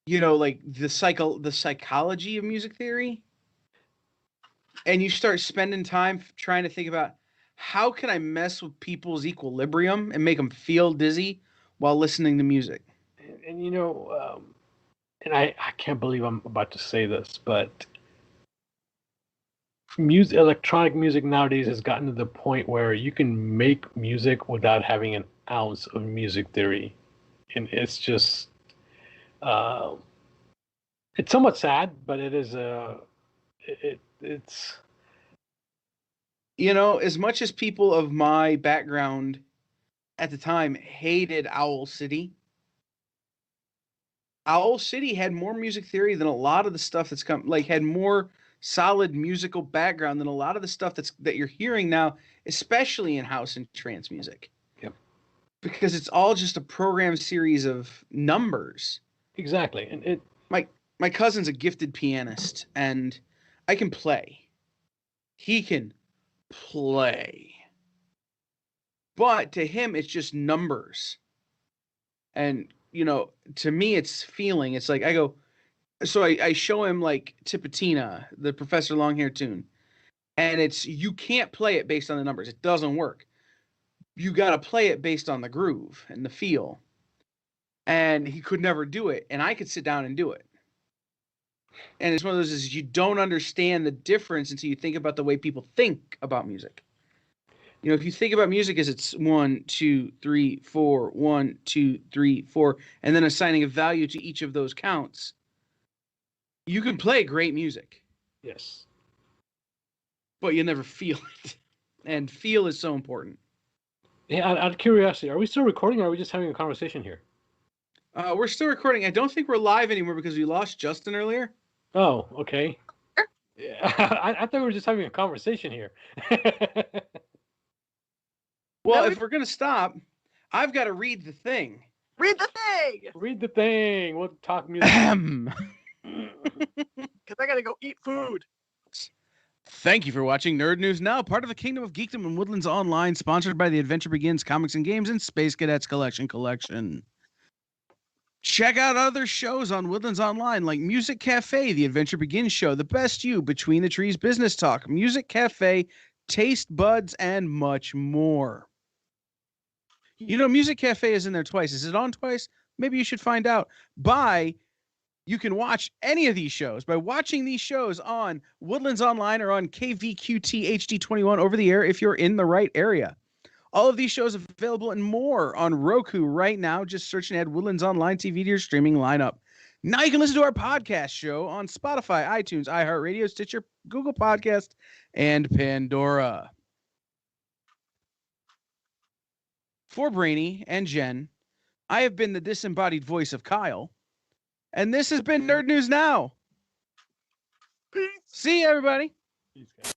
you know, like the psychology of music theory, and you start spending time trying to think about how can I mess with people's equilibrium and make them feel dizzy while listening to music? And and I can't believe I'm about to say this, but electronic music nowadays has gotten to the point where you can make music without having an ounce of music theory, and it's just it's somewhat sad, but it is it's As much as people of my background at the time hated Owl City had more music theory than a lot of the stuff that's come, like had more solid musical background than a lot of the stuff that you're hearing now, especially in house and trance music. Yep. Because it's all just a programmed series of numbers. Exactly. And my cousin's a gifted pianist, and I can play. He can play. But to him, it's just numbers. And, to me, it's feeling. It's like I show him like Tipatina, the Professor Longhair tune. And you can't play it based on the numbers. It doesn't work. You got to play it based on the groove and the feel. And he could never do it. And I could sit down and do it. And it's one of those is you don't understand the difference until you think about the way people think about music. If you think about music as it's 1, 2, 3, 4, 1, 2, 3, 4, and then assigning a value to each of those counts, you can play great music. Yes. But you never feel it. And feel is so important. Yeah, out of curiosity, are we still recording or are we just having a conversation here? We're still recording. I don't think we're live anymore because we lost Justin earlier. Oh, okay. Yeah, I thought we were just having a conversation here. Well, if we're going to stop, I've got to read the thing. Read the thing! Read the thing. We'll talk music. Because I gotta go eat food. Thank you for watching Nerd News Now, part of the Kingdom of Geekdom and Woodlands Online, sponsored by the Adventure Begins Comics and Games and Space Cadets Collection. Check out other shows on Woodlands Online like Music Cafe, The Adventure Begins Show, The Best You, Between the Trees Business Talk, Music Cafe, Taste Buds, and much more. Music Cafe is in there twice. Is it on twice? Maybe you should find out. You can watch any of these shows by watching these shows on Woodlands Online or on KVQT HD21 over the air if you're in the right area. All of these shows are available and more on Roku right now. Just search and add Woodlands Online TV to your streaming lineup. Now you can listen to our podcast show on Spotify, iTunes, iHeartRadio, Stitcher, Google Podcast, and Pandora. For Brainy and Jen, I have been the disembodied voice of Kyle, and this has been Nerd News Now. Peace. See you, everybody. Peace, guys.